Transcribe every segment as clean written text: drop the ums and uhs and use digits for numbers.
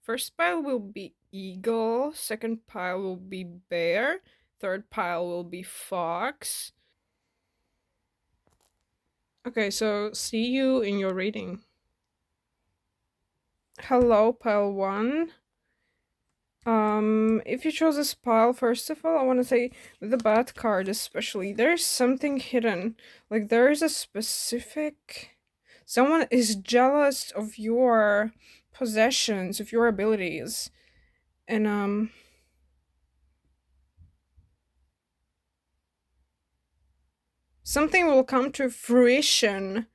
First pile will be eagle, second pile will be bear, third pile will be fox. Okay, so see you in your reading. Hello, pile 1. If you chose this pile, first of all, I want to say with the bad card especially, there's something hidden. Like there's a specific someone is jealous of your possessions, of your abilities. And something will come to fruition.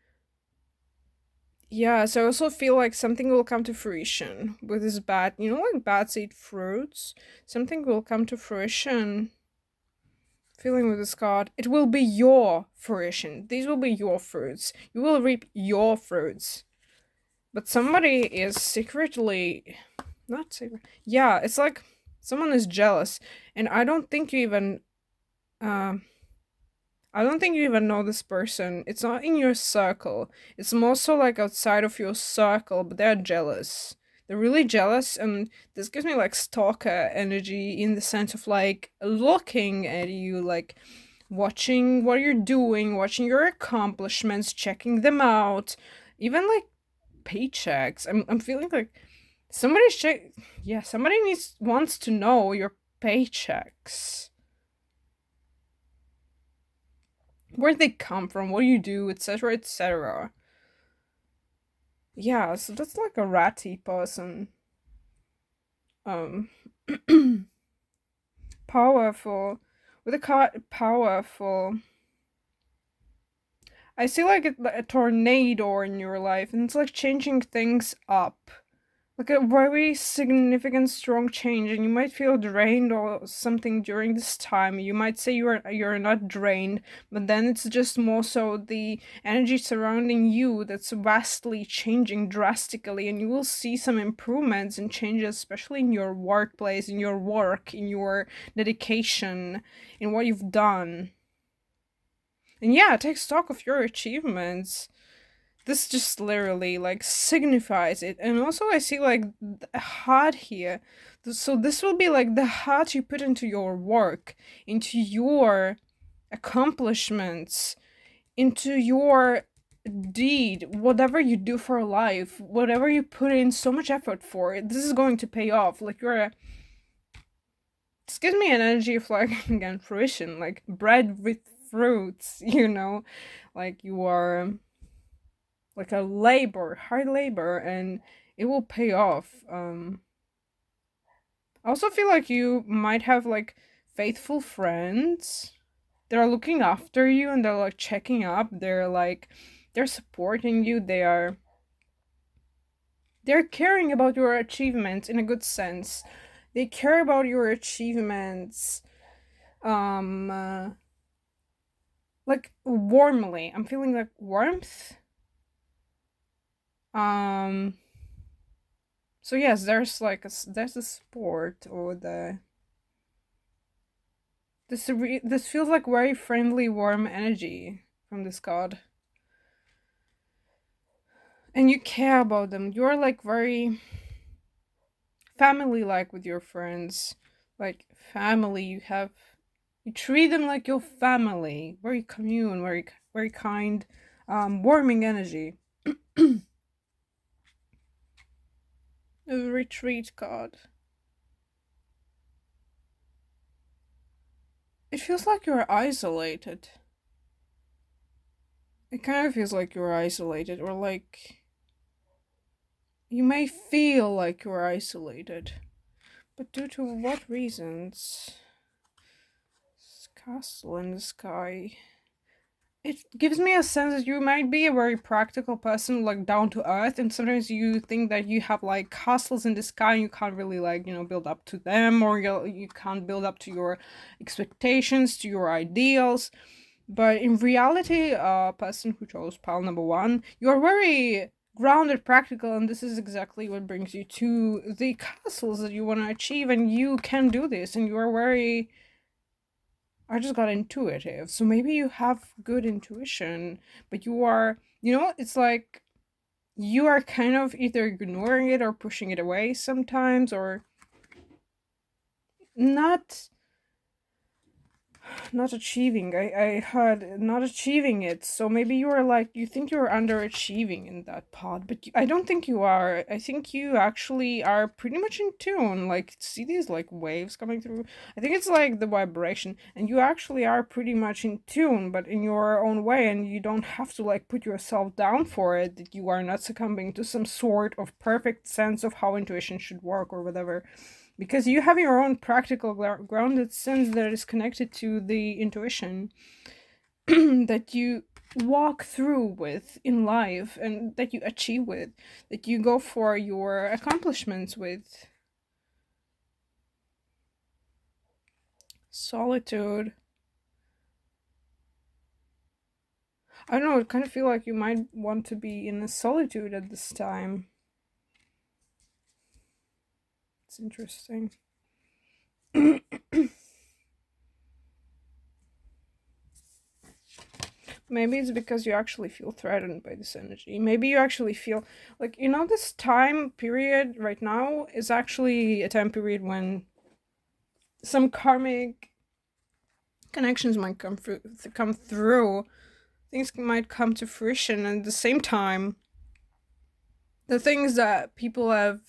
Yeah, so I also feel like something will come to fruition with this bat. You know, like bats eat fruits? Something will come to fruition. Feeling with this card. It will be your fruition. These will be your fruits. You will reap your fruits. But somebody is secretly. Not secret. Yeah, it's like someone is jealous. And Um, I don't think you even know this person. It's not in your circle. It's more so like outside of your circle, but they're jealous. They're really jealous, and this gives me like stalker energy in the sense of like looking at you, like watching what you're doing, watching your accomplishments, checking them out, even like paychecks. I'm feeling like somebody's check. Yeah, somebody needs wants to know your paychecks, where they come from, what you do, etc., etc. Yeah, so that's like a ratty person. Um, powerful. With a card powerful, I see like a tornado in your life, and it's like changing things up. Like a very significant strong change, and you might feel drained or something during this time. You might say you're not drained, but then it's just more so the energy surrounding you that's vastly changing drastically, and you will see some improvements and changes, especially in your workplace, in your work, in your dedication, in what you've done. And yeah, take stock of your achievements. This just literally like signifies it. And also I see like a heart here. So this will be like the heart you put into your work, into your accomplishments, into your deed, whatever you do for life, whatever you put in so much effort for, this is going to pay off. Like this gives me an energy of like again fruition, like bread with fruits, you know? Like you are like a labor, hard labor, and it will pay off. I also feel like you might have like faithful friends that are looking after you and they're like checking up. They're supporting you. They're caring about your achievements in a good sense. They care about your achievements. Um, uh, like warmly. I'm feeling like warmth. Um, So yes, there's a sport or this feels like very friendly, warm energy from this god, and you care about them. You're like very family like with your friends, like family. You treat them like your family. Very commune, very kind, warming energy. A retreat god. It feels like you're isolated. It kind of feels like you're isolated, or like you may feel like you're isolated, but due to what reasons? Castle in the sky. It gives me a sense that you might be a very practical person, like down to earth, and sometimes you think that you have like castles in the sky and you can't really like, build up to them, or you can't build up to your expectations, to your ideals. But in reality, a person who chose pile number 1, you're very grounded, practical, and this is exactly what brings you to the castles that you want to achieve, and you can do this, and you are very. I just got intuitive. So maybe you have good intuition, but you are, it's like you are kind of either ignoring it or pushing it away sometimes, or not not achieving. I heard not achieving it. So maybe you are like, you think you're underachieving in that pod, but I don't think you are. I think you actually are pretty much in tune. Like, see these like waves coming through? I think it's like the vibration, and you actually are pretty much in tune, but in your own way, and you don't have to like put yourself down for it, that you are not succumbing to some sort of perfect sense of how intuition should work or whatever, because you have your own practical grounded sense that is connected to the intuition that you walk through with in life, and that you achieve with, that you go for your accomplishments with. Solitude. I don't know, I kind of feel like you might want to be in a solitude at this time. It's interesting. Maybe it's because you actually feel threatened by this energy. Maybe you actually feel like, this time period right now is actually a time period when some karmic connections might come through. Things might come to fruition, and at the same time, the things that people have,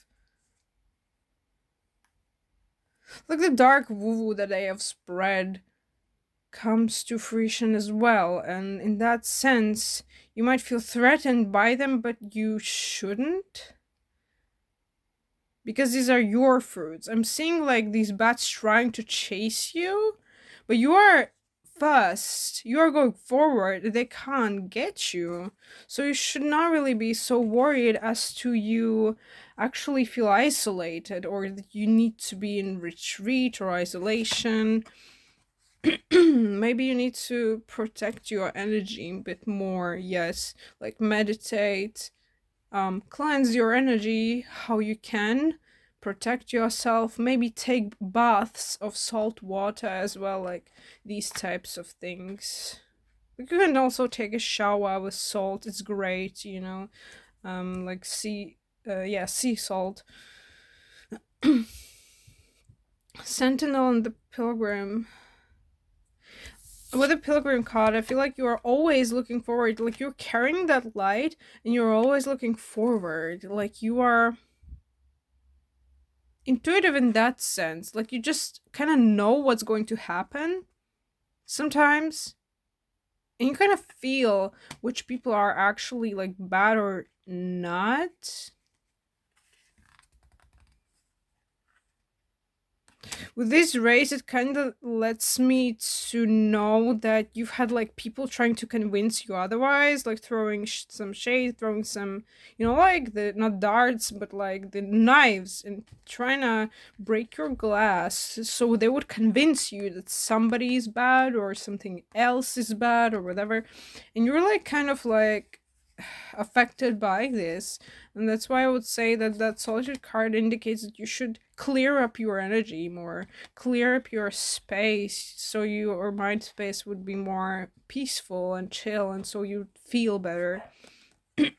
like the dark woo that they have spread, comes to fruition as well. And in that sense, you might feel threatened by them, but you shouldn't, because these are your fruits. I'm seeing like these bats trying to chase you, but you are fast. You are going forward. They can't get you. So you should not really be so worried as to you actually feel isolated, or that you need to be in retreat or isolation. Maybe you need to protect your energy a bit more. Yes, like meditate, cleanse your energy how you can, protect yourself, maybe take baths of salt water as well, like these types of things. You can also take a shower with salt, it's great, like sea salt. Sentinel and the Pilgrim. With a pilgrim card, I feel like you are always looking forward, like you're carrying that light, and you're always looking forward, like you are intuitive in that sense. Like you just kind of know what's going to happen sometimes, and you kind of feel which people are actually like bad or not. With this race, it kind of lets me to know that you've had like people trying to convince you otherwise, like throwing some shade, throwing some, like the not darts, but like the knives, and trying to break your glass so they would convince you that somebody is bad or something else is bad or whatever. And you're like kind of like affected by this, and that's why I would say that that solitude card indicates that you should clear up your energy more, clear up your space, so your mind space would be more peaceful and chill, and so you'd feel better.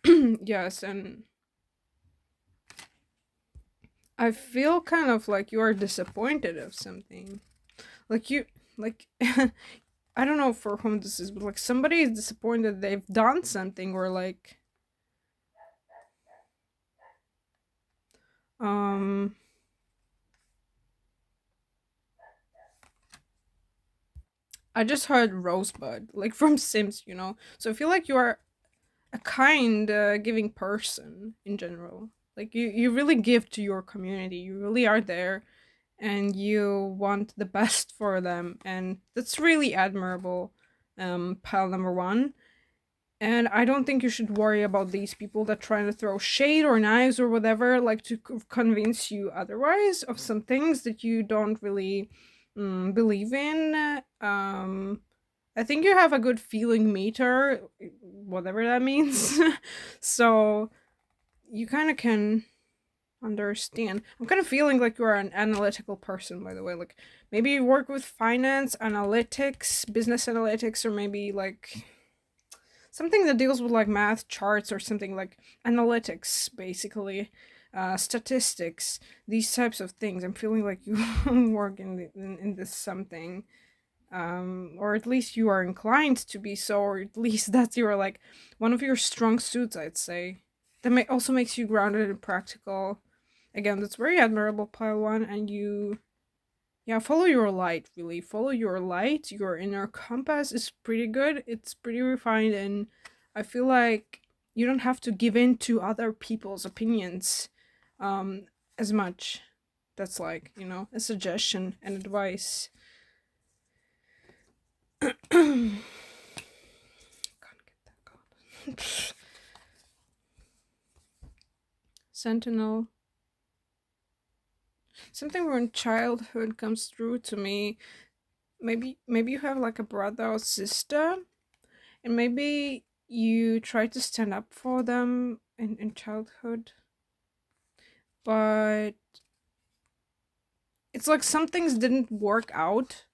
Yes, and I feel kind of like you are disappointed of something, like you like I don't know for whom this is, but like somebody is disappointed they've done something, or like um I just heard Rosebud, like from Sims. So I feel like you are a kind, giving person in general. Like you really give to your community. You really are there, and you want the best for them, and that's really admirable. Pile number one. And I don't think you should worry about these people that trying to throw shade or knives or whatever, like to convince you otherwise of some things that you don't really believe in. I think you have a good feeling meter, whatever that means. So you kind of can understand. I'm kind of feeling like you are an analytical person, by the way. Like maybe you work with finance, analytics, business analytics, or maybe like something that deals with like math charts or something like analytics, basically, statistics, these types of things. I'm feeling like you work in this something, or at least you are inclined to be so, or at least that's your like one of your strong suits, I'd say. That also makes you grounded and practical. Again, that's very admirable, pile one, and you, yeah, follow your light, really. Follow your light. Your inner compass is pretty good. It's pretty refined, and I feel like you don't have to give in to other people's opinions um, as much. That's like, a suggestion and advice. Can't get that card. Sentinel. Something from childhood comes through to me. Maybe you have like a brother or sister, and maybe you try to stand up for them in childhood, but it's like some things didn't work out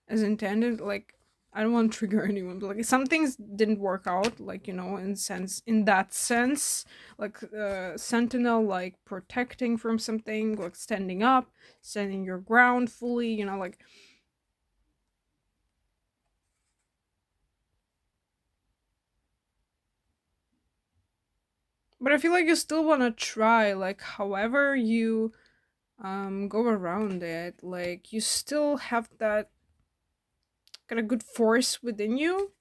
as intended. Like, I don't want to trigger anyone, but like some things didn't work out, like, in that sense, like sentinel, like protecting from something, like standing up, standing your ground fully, like. But I feel like you still want to try, like, however you go around it, like you still have that kind of good force within you.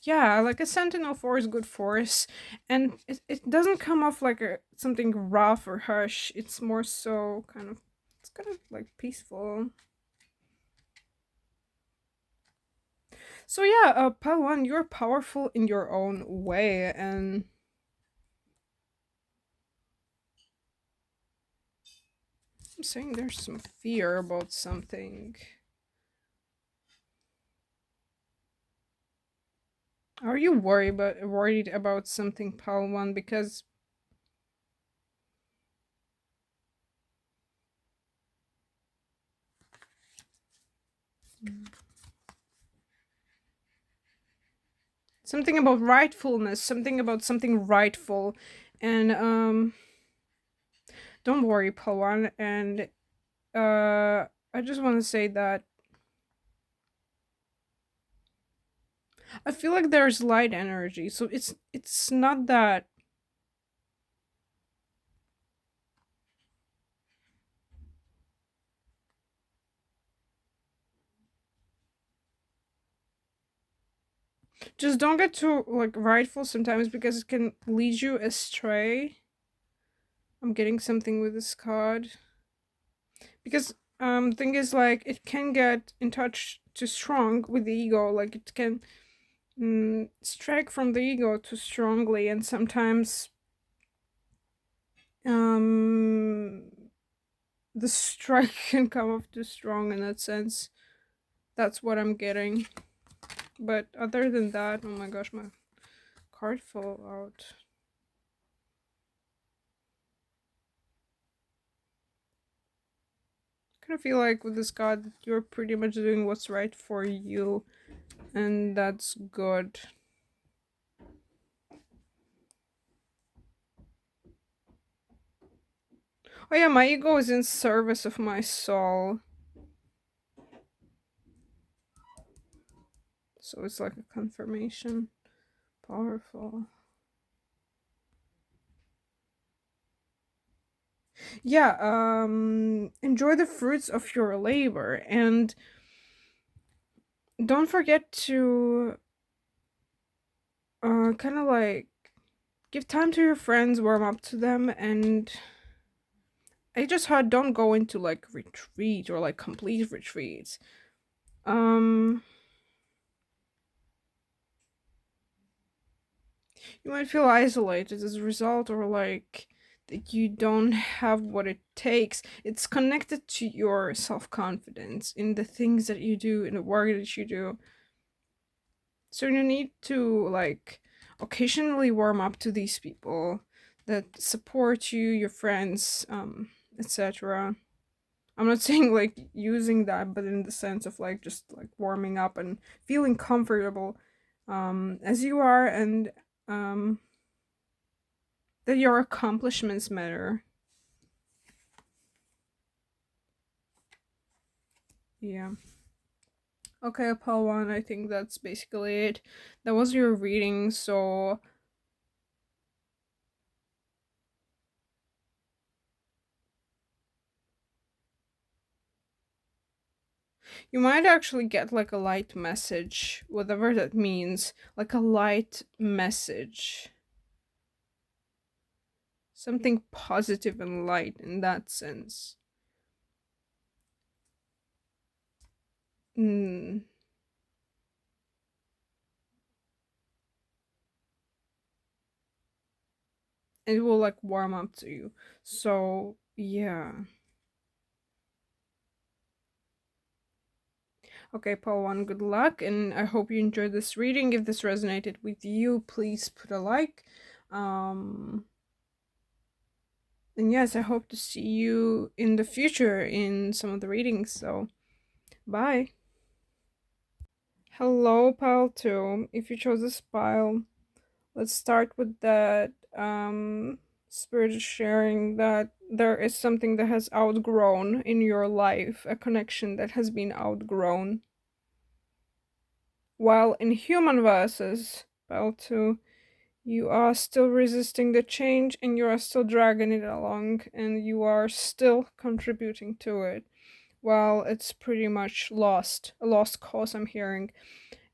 Yeah, like a sentinel force, good force, and it doesn't come off like something rough or harsh. It's more so it's kind of like peaceful. So yeah, Pawan, you're powerful in your own way, and I'm saying there's some fear about something. Are you worried about something, Pawan? Because something about rightfulness, something about something rightful, and don't worry, Pawan, and I just want to say that I feel like there's light energy, so it's not that. Just don't get too like rightful sometimes because it can lead you astray. I'm getting something with this card because thing is like it can get in touch too strong with the ego, like it can strike from the ego too strongly, and sometimes um the strike can come off too strong in that sense. That's what I'm getting. But other than that, oh my gosh, my card fell out. I kind of feel like with this card that you're pretty much doing what's right for you, and that's good. Oh yeah, my ego is in service of my soul. So it's like a confirmation. Powerful. Yeah, enjoy the fruits of your labor, and don't forget to kind of like give time to your friends, warm up to them, and I just had don't go into like retreat or like complete retreats. Um you might feel isolated as a result, or like that you don't have what it takes. It's connected to your self-confidence in the things that you do, in the work that you do. So you need to like occasionally warm up to these people that support you, your friends, etc. I'm not saying like using that, but in the sense of like just like warming up and feeling comfortable as you are, and um that your accomplishments matter. Yeah. Okay, Paul one, I think that's basically it. That was your reading, so you might actually get like a light message, whatever that means. Like a light message. Something positive and light in that sense. Mm, it will like warm up to you. So, yeah. Okay, Paul 1, good luck, and I hope you enjoyed this reading. If this resonated with you, please put a like. Um, and yes, I hope to see you in the future in some of the readings. So, bye. Hello, pile 2. If you chose this pile, let's start with that. Spirit is sharing that there is something that has outgrown in your life, a connection that has been outgrown. While in human verses, pile 2, you are still resisting the change and you are still dragging it along and you are still contributing to it. While it's pretty much lost, a lost cause, I'm hearing.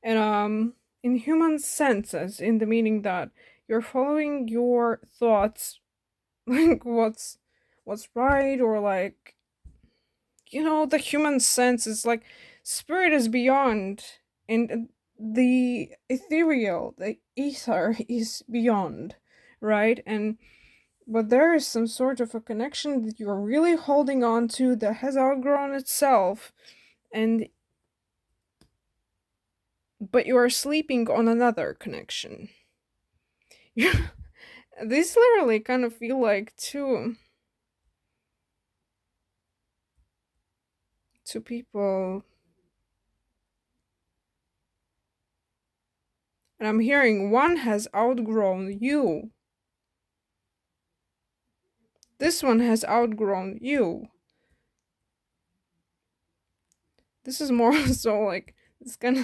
And in human senses, in the meaning that you're following your thoughts, like what's right, or like, the human sense is like spirit is beyond, and the ethereal, the ether is beyond, right? And but there is some sort of a connection that you're really holding on to that has outgrown itself, and but you are sleeping on another connection. These literally kind of feel like two people, and I'm hearing one has outgrown you. This one has outgrown you. This is more so like this kind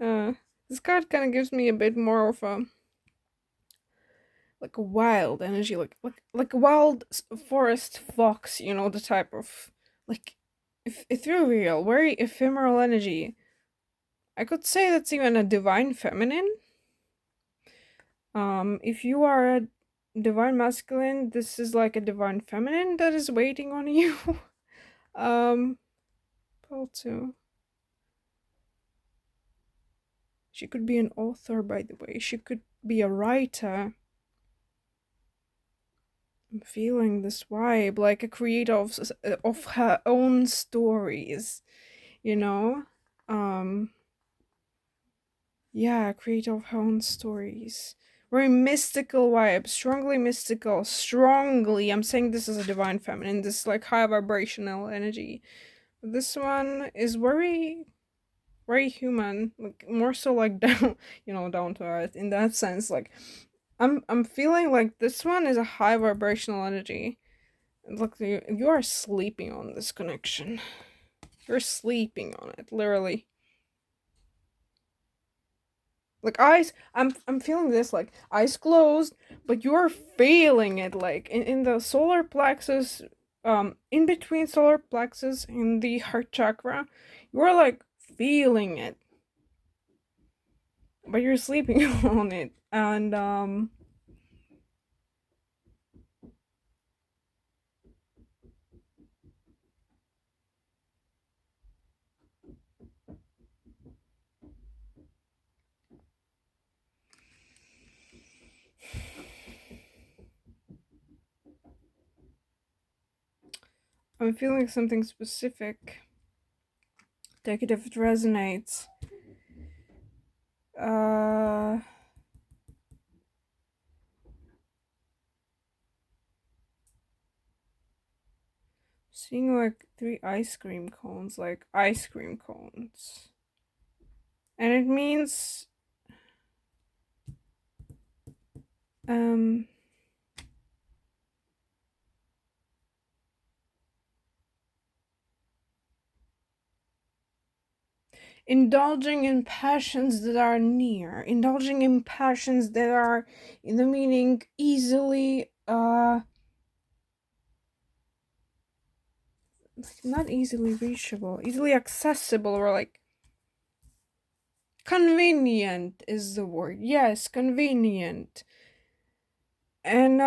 of this card kind of gives me a bit more of a like a wild energy, like a wild forest fox, the type of like ethereal, very ephemeral energy. I could say that's even a divine feminine. If you are a divine masculine, this is like a divine feminine that is waiting on you. um, also, she could be an author, by the way. She could be a writer. I'm feeling this vibe, like a creator of her own stories, you know? Um, yeah, creator of her own stories. Very mystical vibe, strongly mystical, strongly. I'm saying this is a divine feminine, this like high vibrational energy. This one is very, very human, like more so like down, down to earth in that sense. Like, I'm feeling like this one is a high vibrational energy. Look, you are sleeping on this connection. You're sleeping on it, literally. Like eyes, I'm feeling this like eyes closed, but you're feeling it like in the solar plexus, in between solar plexus and the heart chakra. You're like feeling it, but you're sleeping on it, and I'm feeling something specific. Take it if it resonates. Uh, Seeing like 3 ice cream cones, like ice cream cones. And it means um indulging in passions that are near, indulging in passions that are in the meaning easily like not easily reachable, easily accessible, or like convenient is the word. Yes, convenient. And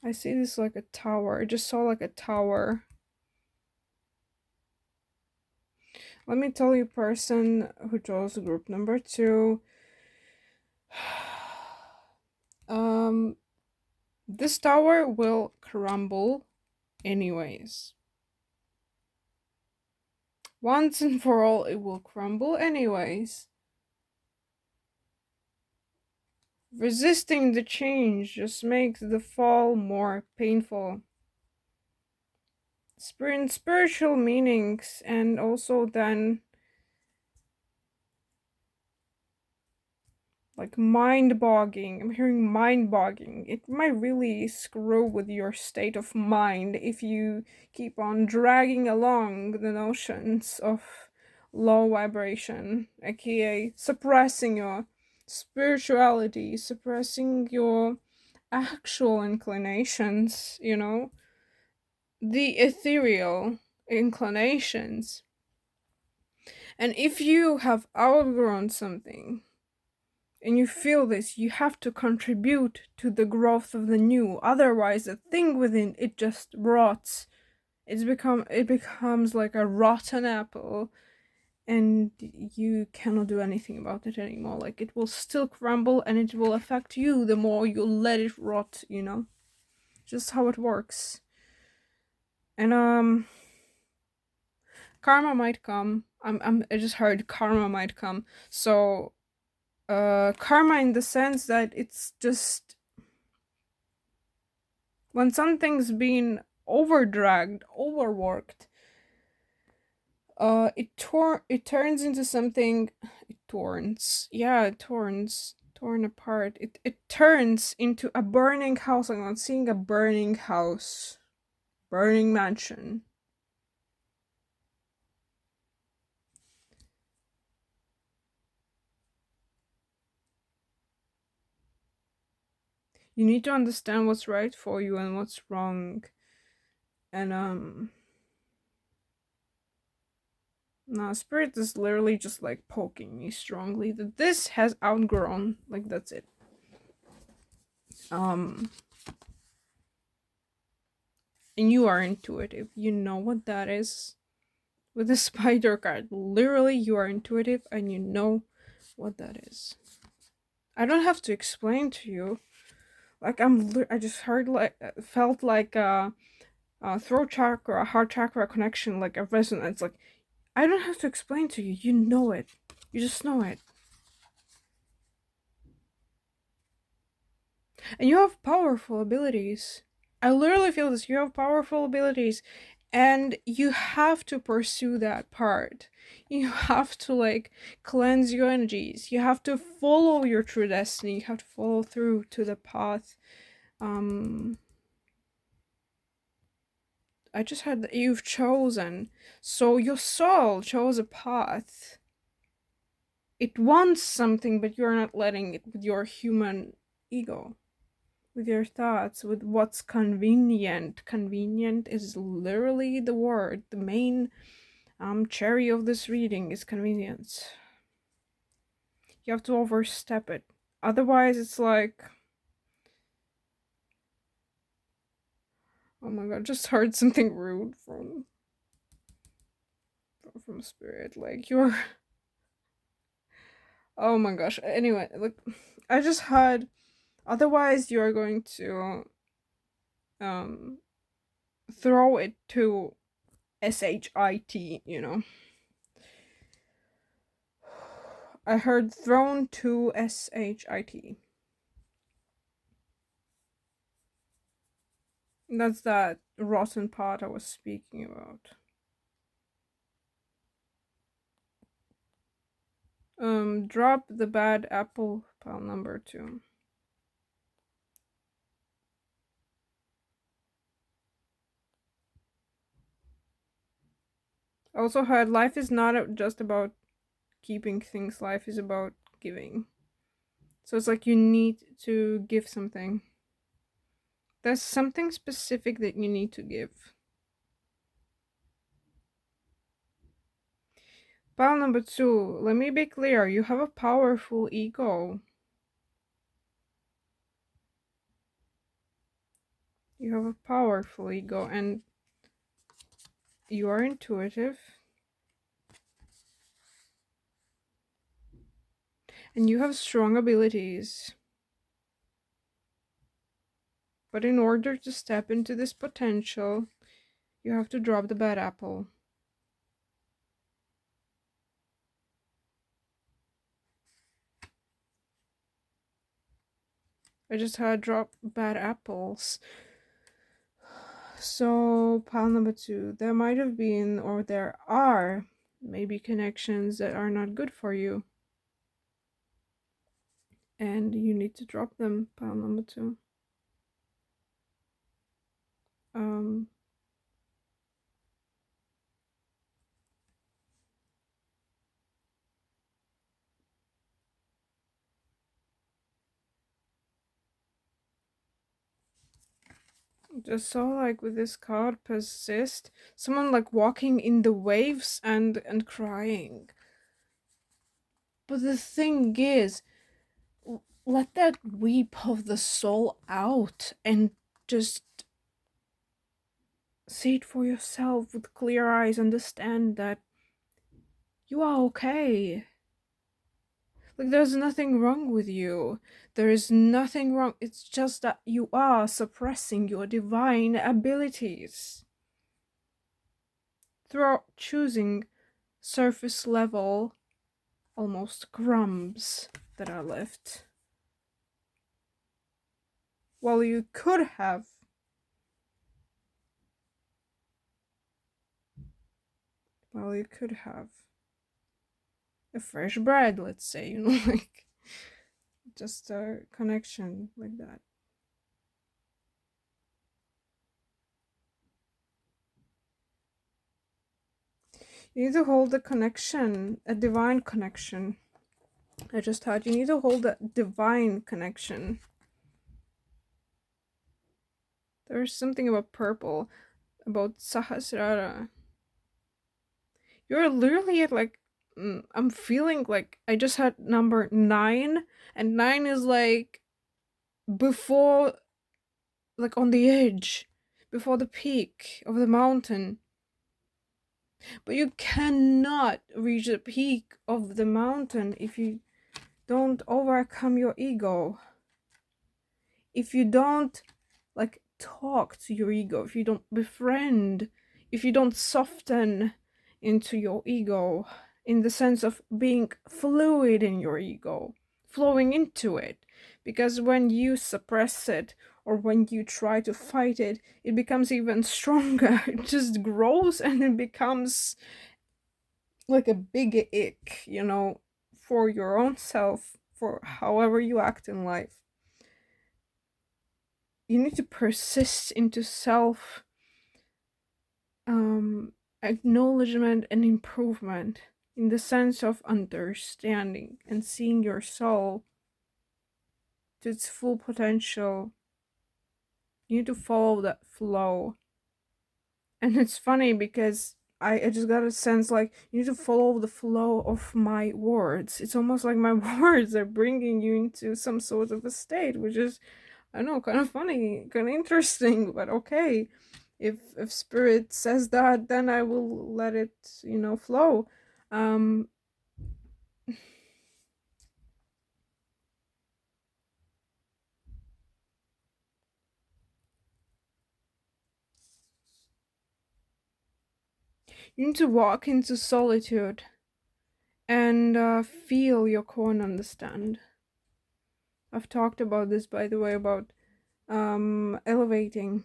I see this like a tower. I just saw like a tower. Let me tell you, person who chose group number 2. um this tower will crumble anyways. Once and for all, it will crumble anyways. Resisting the change just makes the fall more painful. Spiritual meanings, and also then like mind-boggling. I'm hearing mind-boggling. It might really screw with your state of mind if you keep on dragging along the notions of low vibration, aka suppressing your spirituality, suppressing your actual inclinations, the ethereal inclinations. And if you have outgrown something, and you feel this, you have to contribute to the growth of the new. Otherwise, the thing within it just rots. It becomes like a rotten apple, and you cannot do anything about it anymore. Like, it will still crumble, and it will affect you the more you let it rot. Just how it works. And karma might come. I just heard karma might come. So karma, in the sense that it's just when something's been overdragged, overworked, it turns into something. It turns, yeah, it turns, torn apart. It turns into a burning house. I'm not seeing a burning house, burning mansion. You need to understand what's right for you and what's wrong. And no, spirit is literally just like poking me strongly that this has outgrown. Like, that's it. Um, and you are intuitive. You know what that is. With the spider card, literally, you are intuitive and you know what that is. I don't have to explain to you. Like, I just heard, like, felt like a throat chakra, a heart chakra connection, like a resonance. Like, I don't have to explain to you. You know it. You just know it. And you have powerful abilities. I literally feel this. You have powerful abilities, and you have to pursue that part. You have to, like, cleanse your energies. You have to follow your true destiny. You have to follow through to the path. I just had that you've chosen. So your soul chose a path. It wants something, but you're not letting it with your human ego, with your thoughts, with what's convenient. Convenient is literally the word. The main cherry of this reading is convenience. You have to overstep it. Otherwise, it's like, oh my god, just heard something rude from spirit. Like, you're, oh my gosh. Anyway, like, I just had, otherwise you are going to um throw it to shit. I heard thrown to shit. That's that rotten pot I was speaking about. Drop the bad apple, pile number 2. I also heard life is not just about keeping things, life is about giving. So it's like you need to give something. There's something specific that you need to give. Pile number 2, let me be clear, you have a powerful ego. You have a powerful ego and you are intuitive. And you have strong abilities. But in order to step into this potential, you have to drop the bad apple. I just had dropped bad apples. So, pile number 2, there might have been, or there are, maybe connections that are not good for you. And you need to drop them, pile number 2. Just saw like with this card persist, someone like walking in the waves and crying. But the thing is, let that weep of the soul out and just see it for yourself with clear eyes. Understand that you are okay. Like, there's nothing wrong with you. There is nothing wrong. It's just that you are suppressing your divine abilities throughout choosing surface level, almost crumbs that are left. Well, you could have. Well, you could have a fresh bread, let's say, you know, like just a connection like that. You need to hold the connection, a divine connection. I just thought you need to hold a divine connection. There's something about purple, about Sahasrara. You're literally at like, I'm feeling like I just had number 9, and 9 is like before, like on the edge, before the peak of the mountain. But you cannot reach the peak of the mountain if you don't overcome your ego. If you don't like talk to your ego, if you don't befriend, if you don't soften into your ego in the sense of being fluid in your ego, flowing into it. Because when you suppress it or when you try to fight it, it becomes even stronger. It just grows and it becomes like a big ick, you know, for your own self, for however you act in life. You need to persist into self acknowledgement and improvement in the sense of understanding and seeing your soul to its full potential. You need to follow that flow. And it's funny because I just got a sense like you need to follow the flow of my words. It's almost like my words are bringing you into some sort of a state, which is, I don't know, kind of funny, kind of interesting, but okay. If spirit says that, then I will let it, you know, flow. Um you need to walk into solitude and feel your core and understand. I've talked about this, by the way, about elevating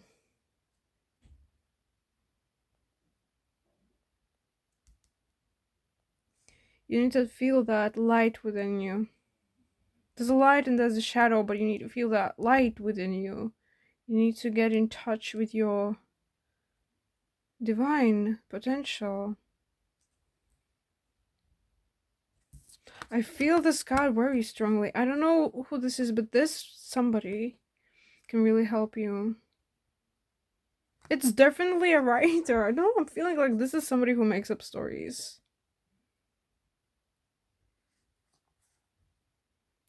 You need to feel that light within you. There's a light and there's a shadow, but you need to feel that light within you. You need to get in touch with your divine potential. I feel this card very strongly. I don't know who this is, but this somebody can really help you. It's definitely a writer. I don't know, I'm feeling like this is somebody who makes up stories.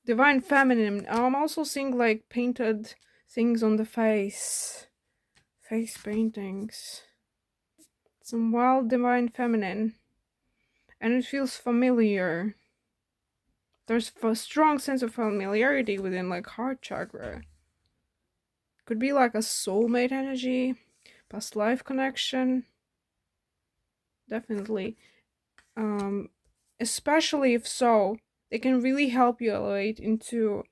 Divine feminine. I'm also seeing like painted things on the face. Face paintings. Some wild divine feminine. And it feels familiar. There's a strong sense of familiarity within like heart chakra. Could be like a soulmate energy, past life connection. Definitely. Especially if so, they can really help you elevate into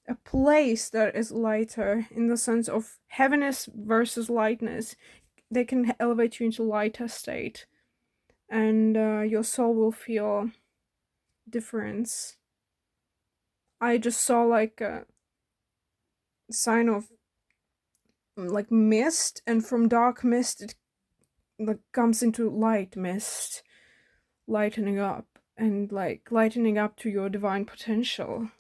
a place that is lighter in the sense of heaviness versus lightness. They can elevate you into lighter state, and your soul will feel difference. I just saw like a sign of like mist, and from dark mist it like comes into light mist, lightening up and like lightening up to your divine potential.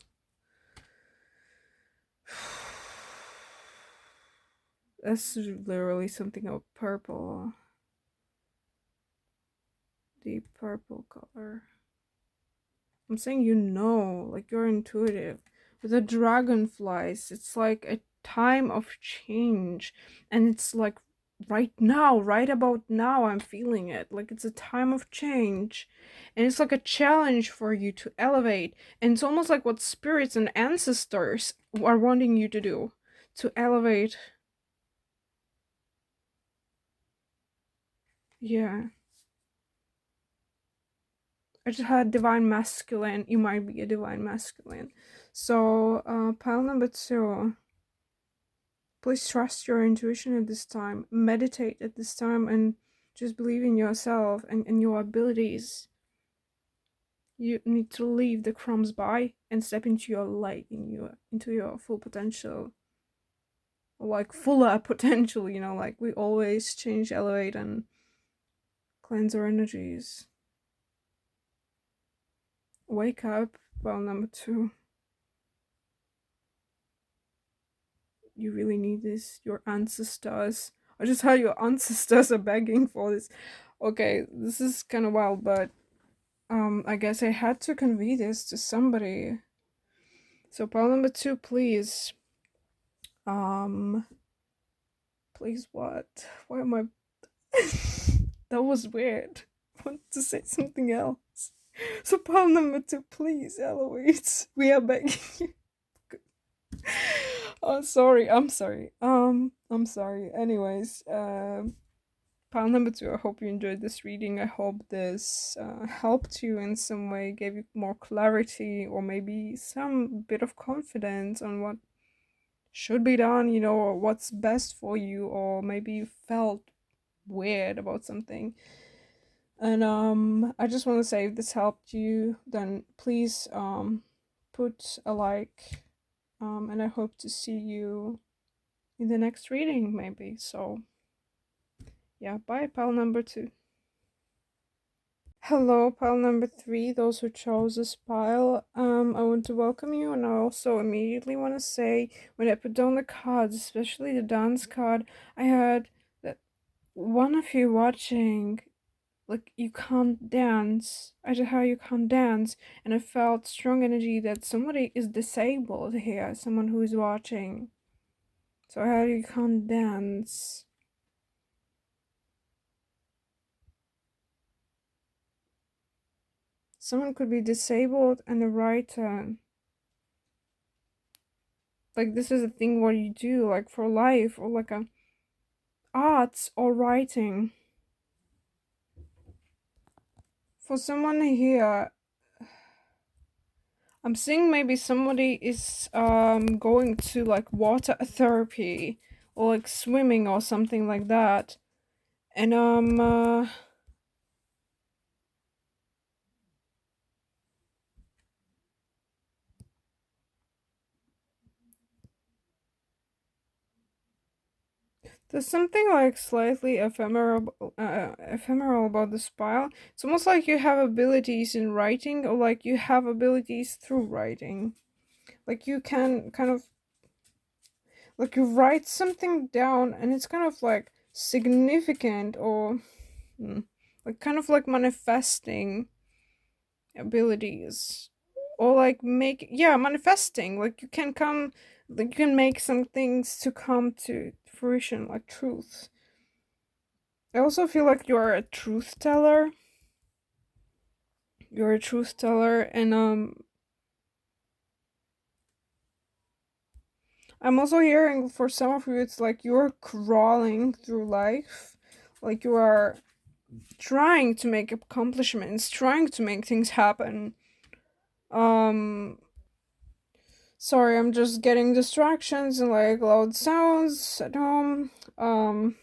That's literally something of purple, deep purple color. I'm saying like you're intuitive. With the dragonflies, it's like a time of change, and it's like right now, right about now, I'm feeling it. Like it's a time of change, and it's like a challenge for you to elevate. And it's almost like what spirits and ancestors are wanting you to do, to elevate. Yeah. I just had divine masculine. You might be a divine masculine. So, pile number 2. Please trust your intuition at this time. Meditate at this time and just believe in yourself and your abilities. You need to leave the crumbs by and step into your light, into your full potential. Like fuller potential, like we always change, elevate, and cleanse our energies. Wake up, pile number 2. You really need this. Your ancestors. I just heard your ancestors are begging for this. Okay, this is kind of wild, but I guess I had to convey this to somebody. So pile number 2, please. Please what? Why am I? That was weird. I want to say something else. So pile number 2, please, Eloise. We are begging you. Oh, sorry. I'm sorry. I'm sorry. Anyways, pile number 2. I hope you enjoyed this reading. I hope this helped you in some way, gave you more clarity, or maybe some bit of confidence on what should be done, or what's best for you, or maybe you felt weird about something. And I just want to say, if this helped you, then please put a like, and I hope to see you in the next reading, maybe. So yeah, bye, pile number 2. Hello, pile number 3, those who chose this pile. I want to welcome you, and I also immediately want to say, when I put down the cards, especially the dance card, I heard that one of you watching, like, you can't dance. I just heard you can't dance, and I felt strong energy that somebody is disabled here, someone who is watching. So I heard you can't dance. Someone could be disabled and a writer. Like, this is a thing what you do, like, for life, or like a arts or writing. For someone here, I'm seeing maybe somebody is going to like water therapy or like swimming or something like that. And There's something like slightly ephemeral about the spile. It's almost like you have abilities in writing, or like you have abilities through writing. Like you can kind of like you write something down, and it's kind of like significant, or hmm, like kind of like manifesting abilities, or like make yeah manifesting. Like you can come, like you can make some things to come to fruition, like truth. I also feel like you're a truth teller. You're a truth teller, and I'm also hearing for some of you it's like you're crawling through life, like you are trying to make accomplishments, trying to make things happen. Um, sorry, I'm just getting distractions and like loud sounds at home. Um,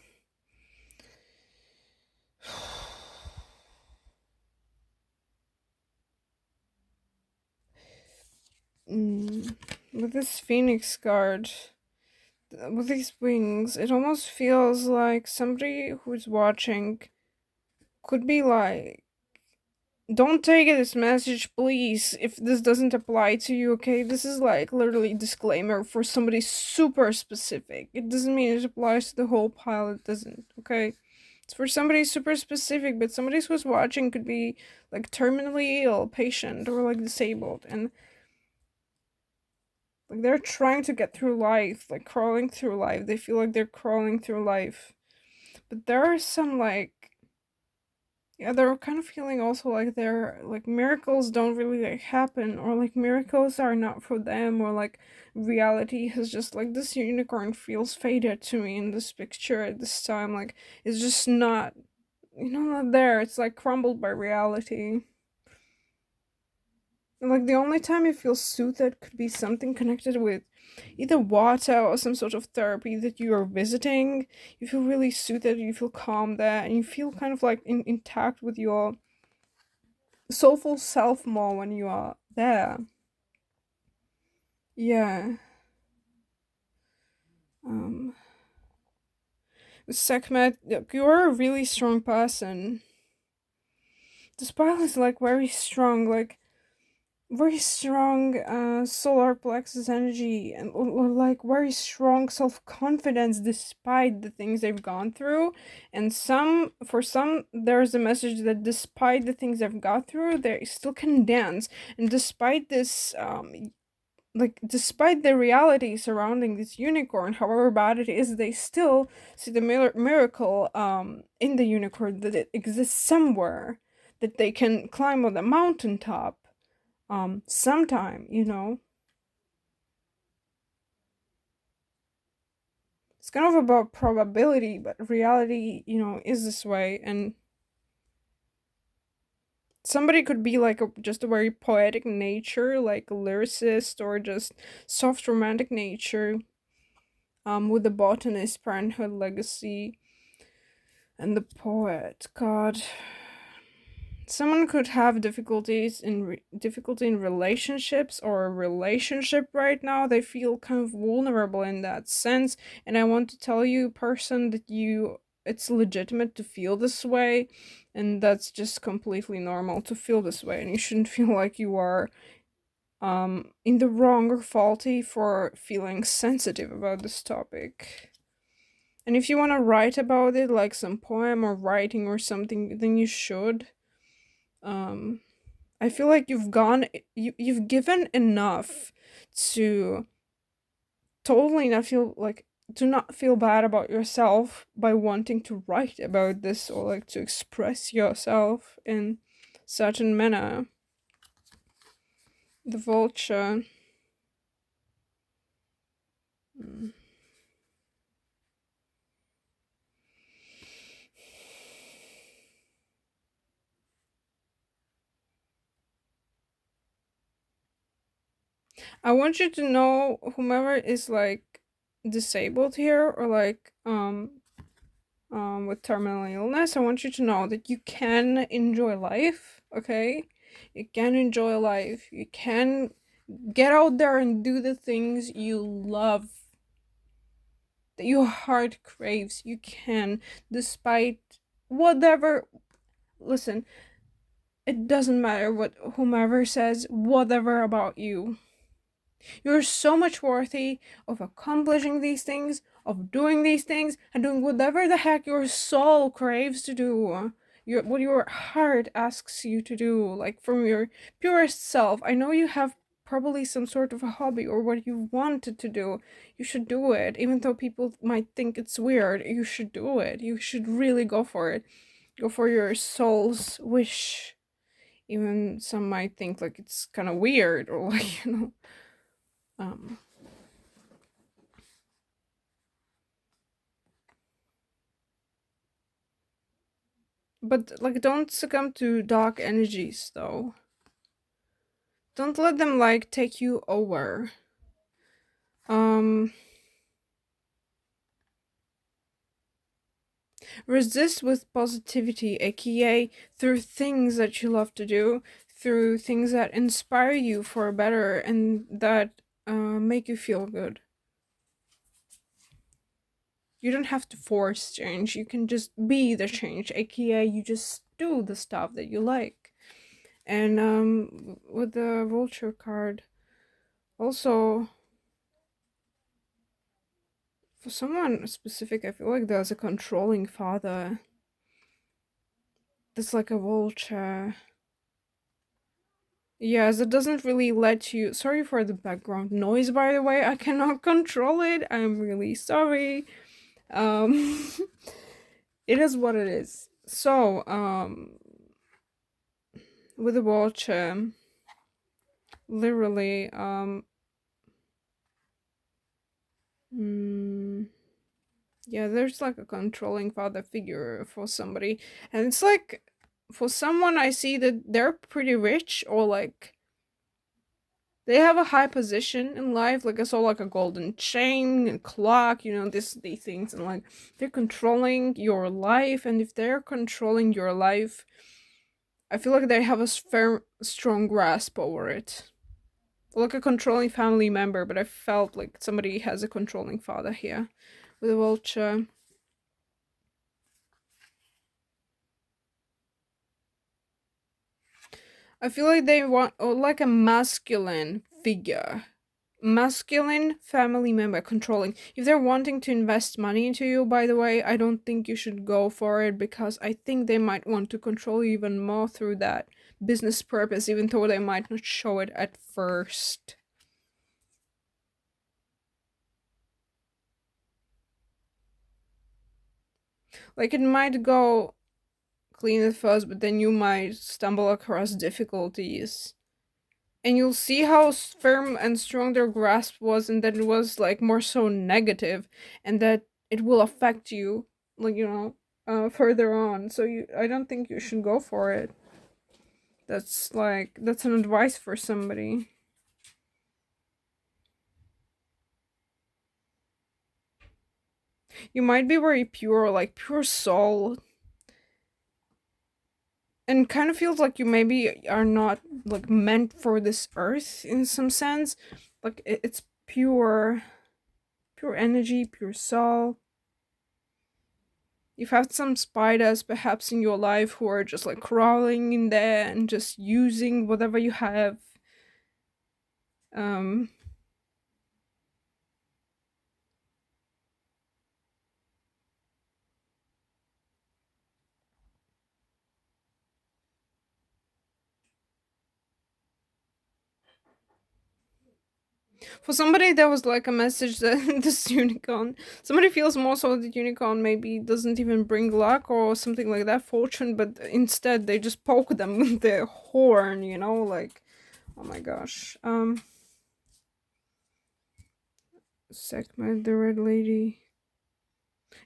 mm, with this phoenix card, with these wings, it almost feels like somebody who's watching could be like, don't take it as message, please, if this doesn't apply to you, okay? This is like literally disclaimer for somebody super specific. It doesn't mean it applies to the whole pile, it doesn't, okay? It's for somebody super specific, but somebody who's watching could be like terminally ill, patient, or like disabled, and like they're trying to get through life, like crawling through life. They feel like they're crawling through life. But there are some like, yeah, they're kind of feeling also like they're like miracles don't really like happen, or like miracles are not for them, or like reality has just like this unicorn feels faded to me in this picture at this time. Like it's just not, not there. It's like crumbled by reality. And like the only time you feel soothed could be something connected with either water or some sort of therapy that you are visiting. You feel really soothed, you feel calm there, and you feel kind of like intact with your soulful self more when you are there. Yeah. Um with Sekhmet, you're a really strong person. The spiral is like very strong, like very strong solar plexus energy, and or like very strong self-confidence despite the things they've gone through. And some, for some, there's a message that despite the things they've got through, they still can dance. And despite this like despite the reality surrounding this unicorn, however bad it is, they still see the miracle in the unicorn, that it exists somewhere, that they can climb on the mountaintop sometime, it's kind of about probability, but reality, is this way. And somebody could be like just a very poetic nature, like a lyricist, or just soft romantic nature, with the botanist, parenthood, legacy, and the poet. God, someone could have difficulty in relationships, or a relationship right now. They feel kind of vulnerable in that sense, and I want to tell you, person, that it's legitimate to feel this way, and that's just completely normal to feel this way, and you shouldn't feel like you are in the wrong or faulty for feeling sensitive about this topic. And if you want to write about it, like some poem or writing or something, then you should. um I feel like you've given enough to totally not feel like, to not feel bad about yourself by wanting to write about this, or like to express yourself in certain manner. The vulture. Mm. I want you to know, whomever is like disabled here, or like with terminal illness, I want you to know that you can enjoy life, okay? You can enjoy life. You can get out there and do the things you love. that your heart craves, you can, despite whatever. Listen, it doesn't matter what whomever says whatever about you. You're so much worthy of accomplishing these things, of doing these things, and doing whatever the heck your soul craves to do. What your heart asks you to do, like from your purest self. I know you have probably some sort of a hobby or what you wanted to do. You should do it. Even though people might think it's weird, you should do it. You should really go for it. Go for your soul's wish. Even some might think like it's kind of weird or like, um but like don't succumb to dark energies though. Don't let them like take you over. Um Resist with positivity, aka through things that you love to do, through things that inspire you for better and that make you feel good. You don't have to force change. You can just be the change, aka you just do the stuff that you like. And with the vulture card, also for someone specific, I feel like there's a controlling father that's like a vulture. Yes, it doesn't really let you. Sorry for the background noise, by the way. I cannot control it. I'm really sorry. Um, it is what it is. So, with a vulture, literally, mm, yeah, there's like a controlling father figure for somebody, and it's like for someone I see that they're pretty rich or like they have a high position in life. Like I saw like a golden chain and clock, these things, and like they're controlling your life. And if they're controlling your life, I feel like they have a firm, strong grasp over it. Like a controlling family member, but I felt like somebody has a controlling father here with a vulture. I feel like they want like a masculine figure, masculine family member controlling. If they're wanting to invest money into you, by the way, I don't think you should go for it because I think they might want to control you even more through that business purpose, even though they might not show it at first. Like it might go clean at first, but then you might stumble across difficulties and you'll see how firm and strong their grasp was, and that it was like more so negative, and that it will affect you, like further on. So I don't think you should go for it. That's an advice for somebody. You might be very pure, like pure soul, and kind of feels like you maybe are not like meant for this earth in some sense. Like it's pure energy, pure soul. You've had some spiders perhaps in your life who are just like crawling in there and just using whatever you have. Um for somebody there was like a message that this unicorn, somebody feels more so that unicorn maybe doesn't even bring luck or something like that, fortune, but instead they just poke them with their horn, like oh my gosh. Segment the red lady.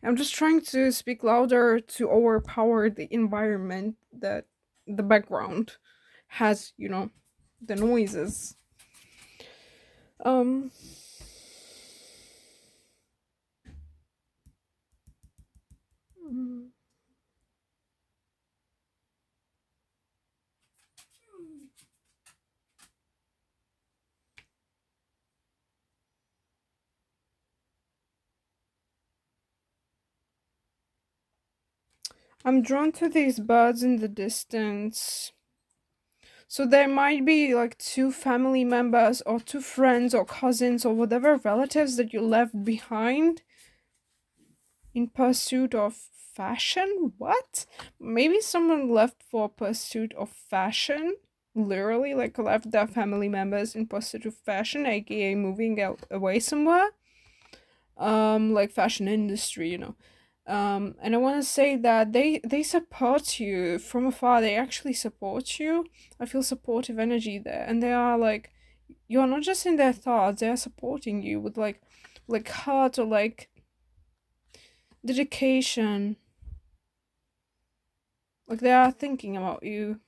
I'm just trying to speak louder to overpower the environment that the background has, the noises. Um I'm drawn to these birds in the distance. So there might be like two family members or two friends or cousins or whatever relatives that you left behind in pursuit of fashion? What? Maybe someone left for pursuit of fashion? Literally, like left their family members in pursuit of fashion, aka moving out away somewhere. Like fashion industry, and I want to say that they support you from afar. They actually support you. I feel supportive energy there, and they are like, you're not just in their thoughts. They are supporting you with like heart or like dedication. Like they are thinking about you.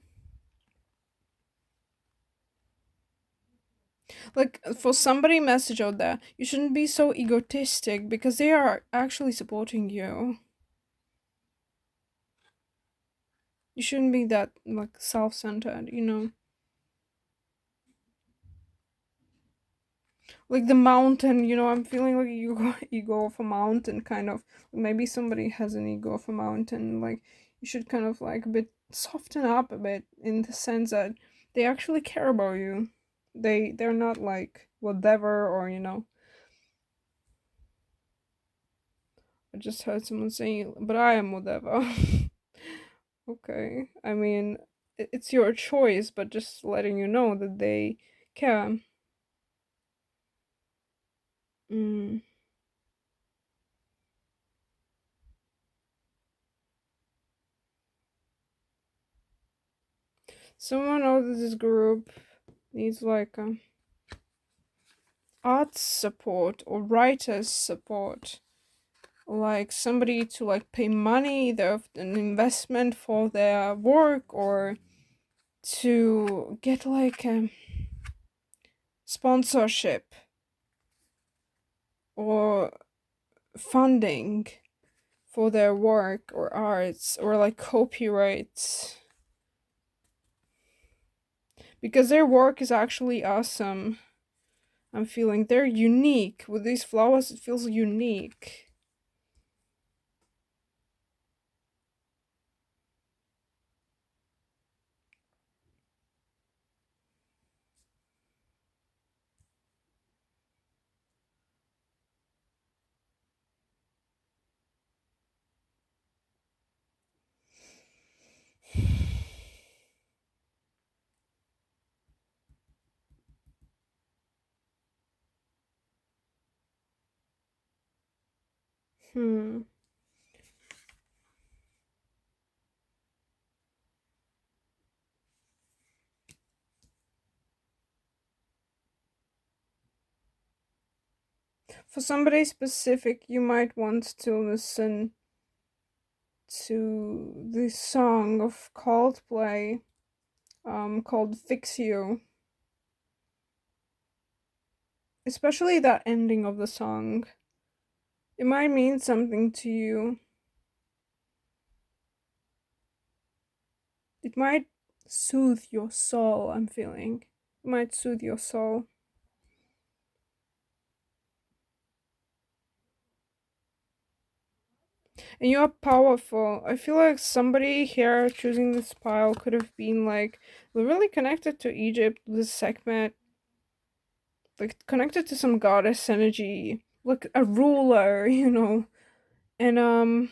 Like for somebody message out there, you shouldn't be so egotistic because they are actually supporting you. You shouldn't be that like self-centered. Like the mountain, I'm feeling like ego of a mountain kind of. Maybe somebody has an ego of a mountain. Like you should kind of like a bit soften up a bit in the sense that they actually care about you. They're not like whatever or I just heard someone saying, but I am whatever. Okay. I mean, it's your choice, but just letting you know that they care. Mm. Someone out of this group needs like art support or writers support, like somebody to like pay money, either an investment for their work or to get like a sponsorship or funding for their work or arts or like copyrights, because their work is actually awesome. I'm feeling they're unique with these flowers. It feels unique. Hmm. For somebody specific, you might want to listen to this song of Coldplay, called Fix You. Especially that ending of the song. It might mean something to you. It might soothe your soul, I'm feeling. It might soothe your soul. And you are powerful. I feel like somebody here choosing this pile could have been like really connected to Egypt, this segment, like connected to some goddess energy, like a ruler. And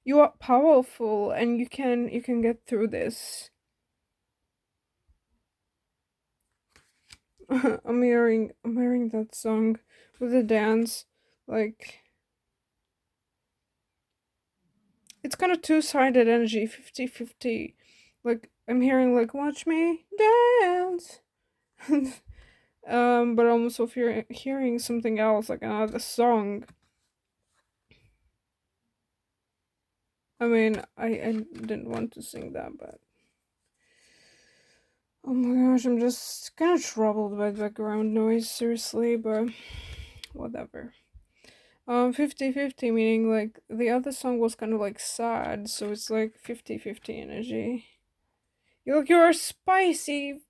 you are powerful and you can get through this. I'm hearing that song with the dance. Like it's kind of two-sided energy, 50-50. Like I'm hearing like watch me dance. But I'm also hearing something else, like another song. I mean, I didn't want to sing that, but oh my gosh, I'm just kind of troubled by background noise, seriously, but whatever. 50-50, meaning like the other song was kind of like sad, so it's like 50-50 energy. You're spicy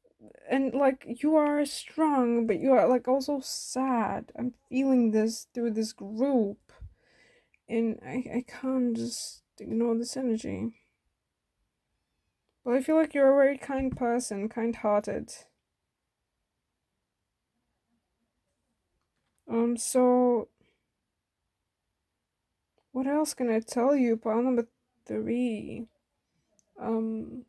and like you are strong, but you are like also sad. I'm feeling this through this group, and I can't just to ignore this energy. But I feel like you're a very kind person, kind hearted. So what else can I tell you? Pile number three. Um,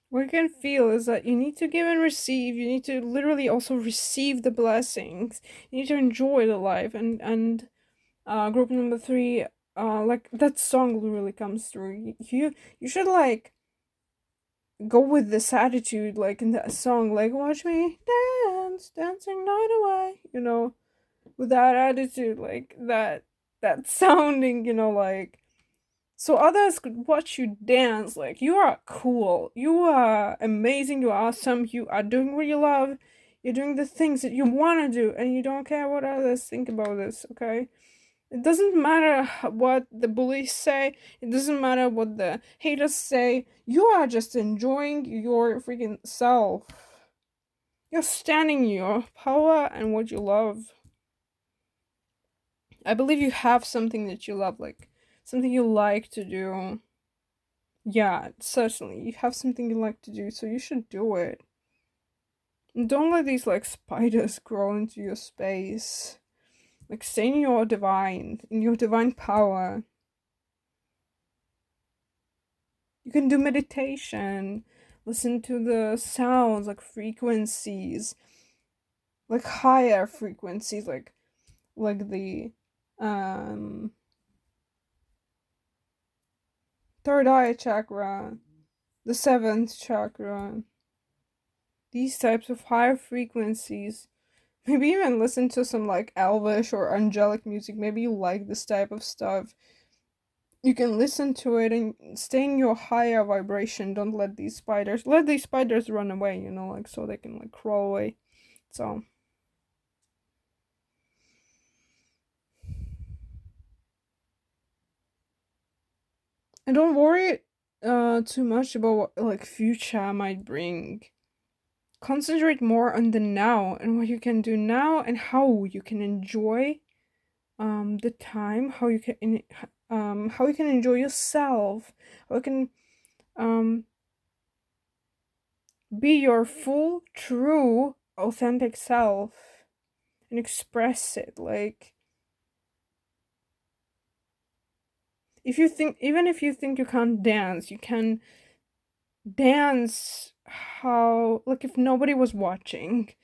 what you can feel is that you need to give and receive. You need to literally also receive the blessings. You need to enjoy the life. And group number three, like that song literally comes through. You should like go with this attitude, like in that song, like watch me dance, dancing night away. With that attitude, like that sounding, like so others could watch you dance. Like you are cool, you are amazing, you are awesome, you are doing what you love, you're doing the things that you want to do, and you don't care what others think about this. Okay, it doesn't matter what the bullies say, it doesn't matter what the haters say, you are just enjoying your freaking self. You're standing in your power and what you love. I believe you have something that you love, like something you like to do. Yeah, certainly. You have something you like to do, so you should do it. And don't let these like spiders crawl into your space. Like stay in your divine power. You can do meditation, listen to the sounds, like frequencies, like higher frequencies, like the um third eye chakra, the seventh chakra, these types of higher frequencies. Maybe even listen to some like elvish or angelic music. Maybe you like this type of stuff. You can listen to it and stay in your higher vibration. Don't let these spiders run away, like so they can like crawl away. So and don't worry too much about what like future might bring. Concentrate more on the now and what you can do now and how you can enjoy the time, how you can enjoy yourself, how you can um be your full, true, authentic self and express it. Like even if you think you can't dance, you can dance how, like, if nobody was watching.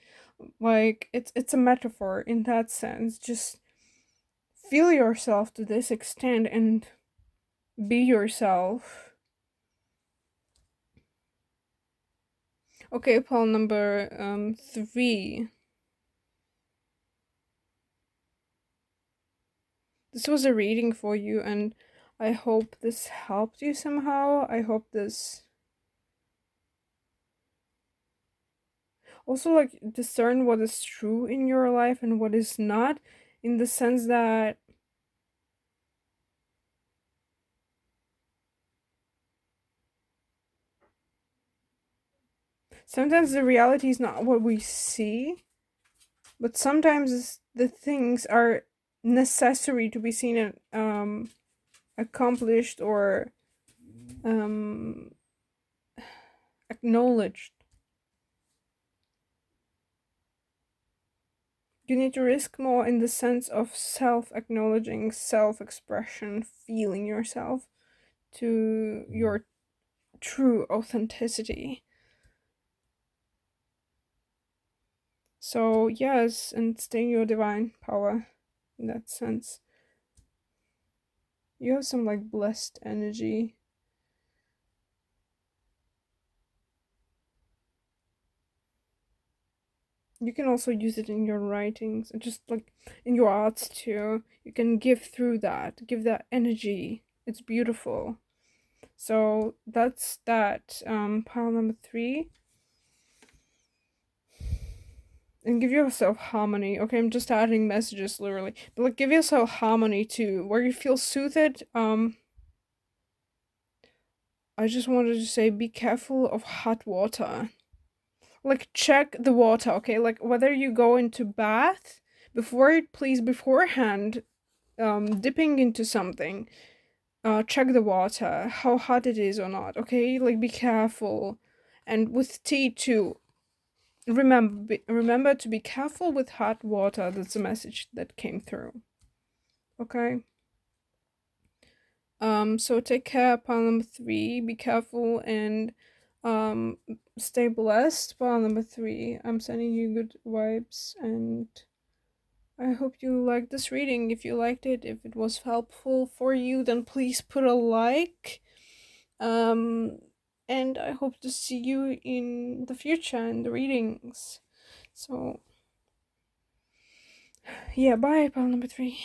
Like it's a metaphor in that sense. Just feel yourself to this extent and be yourself. Okay, Paul, number 3. This was a reading for you, and I hope this helped you somehow. I hope this also like discern what is true in your life and what is not, in the sense that sometimes the reality is not what we see, but sometimes the things are necessary to be seen and accomplished or um acknowledged. You need to risk more in the sense of self acknowledging, self expression, feeling yourself to your true authenticity. So, yes, and stay in your divine power in that sense. You have some like blessed energy. You can also use it in your writings and just like in your arts too. You can give that energy. It's beautiful. So that's that. Pile number 3. And give yourself harmony. Okay, I'm just adding messages literally. But like give yourself harmony too, where you feel soothed. I just wanted to say be careful of hot water. Like check the water, okay? Like whether you go into bath, please beforehand dipping into something, check the water, how hot it is or not, okay? Like, be careful. And with tea too, remember to be careful with hot water. That's the message that came through, okay? So take care, pile number 3, be careful, and um stay blessed, pile number 3. I'm sending you good vibes, and I hope you liked this reading. If you liked it, if it was helpful for you, then please put a like. Um, and I hope to see you in the future in the readings. So, yeah, bye, pal number 3.